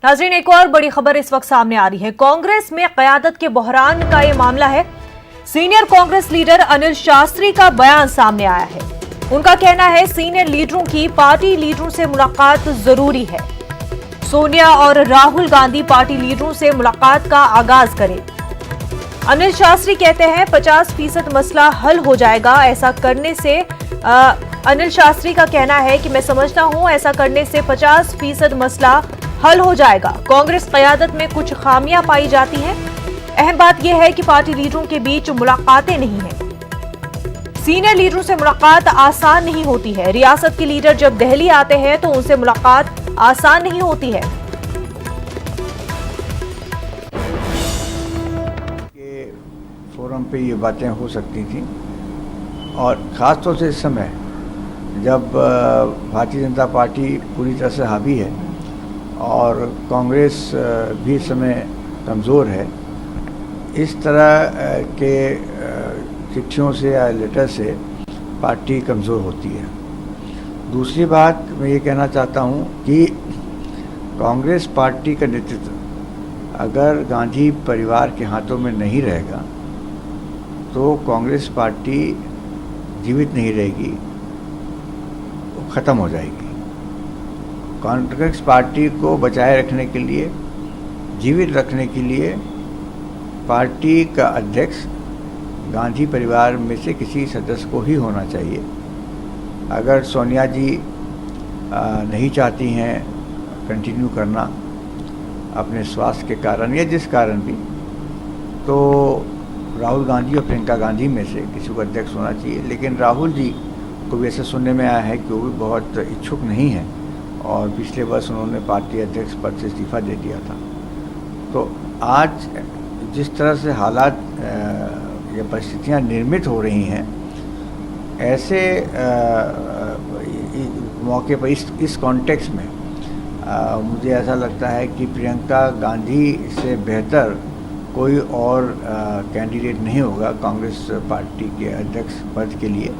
नाज़रीन, एक और बड़ी खबर इस वक्त सामने आ रही है। कांग्रेस में क़यादत के बहरान का ये मामला है। सीनियर कांग्रेस लीडर अनिल शास्त्री का बयान सामने आया है। उनका कहना है सीनियर लीडरों की पार्टी लीडरों से मुलाकात जरूरी है। सोनिया और राहुल गांधी पार्टी लीडरों से मुलाकात का आगाज करें। अनिल शास्त्री कहते हैं 50% मसला हल हो जाएगा। ऐसा करने से अनिल शास्त्री का कहना है कि मैं समझता हूं ऐसा करने से 50% मसला हल हो जाएगा। कांग्रेस क़यादत में कुछ खामियां पाई जाती हैं। अहम बात यह है कि पार्टी लीडरों के बीच मुलाकातें नहीं हैं। सीनियर लीडरों से मुलाकात आसान नहीं होती है। रियासत के लीडर जब दिल्ली आते हैं तो उनसे मुलाकात आसान नहीं होती है। ये फोरम पे ये बातें हो सकती थी और ख़ास तौर से इस समय जब भारतीय जनता पार्टी पूरी तरह से हावी है और कांग्रेस भी इस समय कमज़ोर है। इस तरह के चिट्ठियों से या लेटर से पार्टी कमज़ोर होती है। दूसरी बात मैं ये कहना चाहता हूँ कि कांग्रेस पार्टी का नेतृत्व अगर गांधी परिवार के हाथों में नहीं रहेगा तो कांग्रेस पार्टी जीवित नहीं रहेगी, वो ख़त्म हो जाएगी। कांग्रेस पार्टी को बचाए रखने के लिए, जीवित रखने के लिए पार्टी का अध्यक्ष गांधी परिवार में से किसी सदस्य को ही होना चाहिए। अगर सोनिया जी नहीं चाहती हैं कंटिन्यू करना अपने स्वास्थ्य के कारण या जिस कारण भी, तो राहुल गांधी और प्रियंका गांधी में से किसी को अध्यक्ष होना चाहिए। लेकिन राहुल जी को भी ऐसा सुनने में आया है कि वो भी बहुत इच्छुक नहीं है और पिछले वर्ष उन्होंने पार्टी अध्यक्ष पद से इस्तीफा दे दिया था। तो आज जिस तरह से हालात या परिस्थितियाँ निर्मित हो रही हैं, ऐसे मौके पर इस कॉन्टेक्स्ट में मुझे ऐसा लगता है कि प्रियंका गांधी से बेहतर कोई और कैंडिडेट नहीं होगा कांग्रेस पार्टी के अध्यक्ष पद के लिए।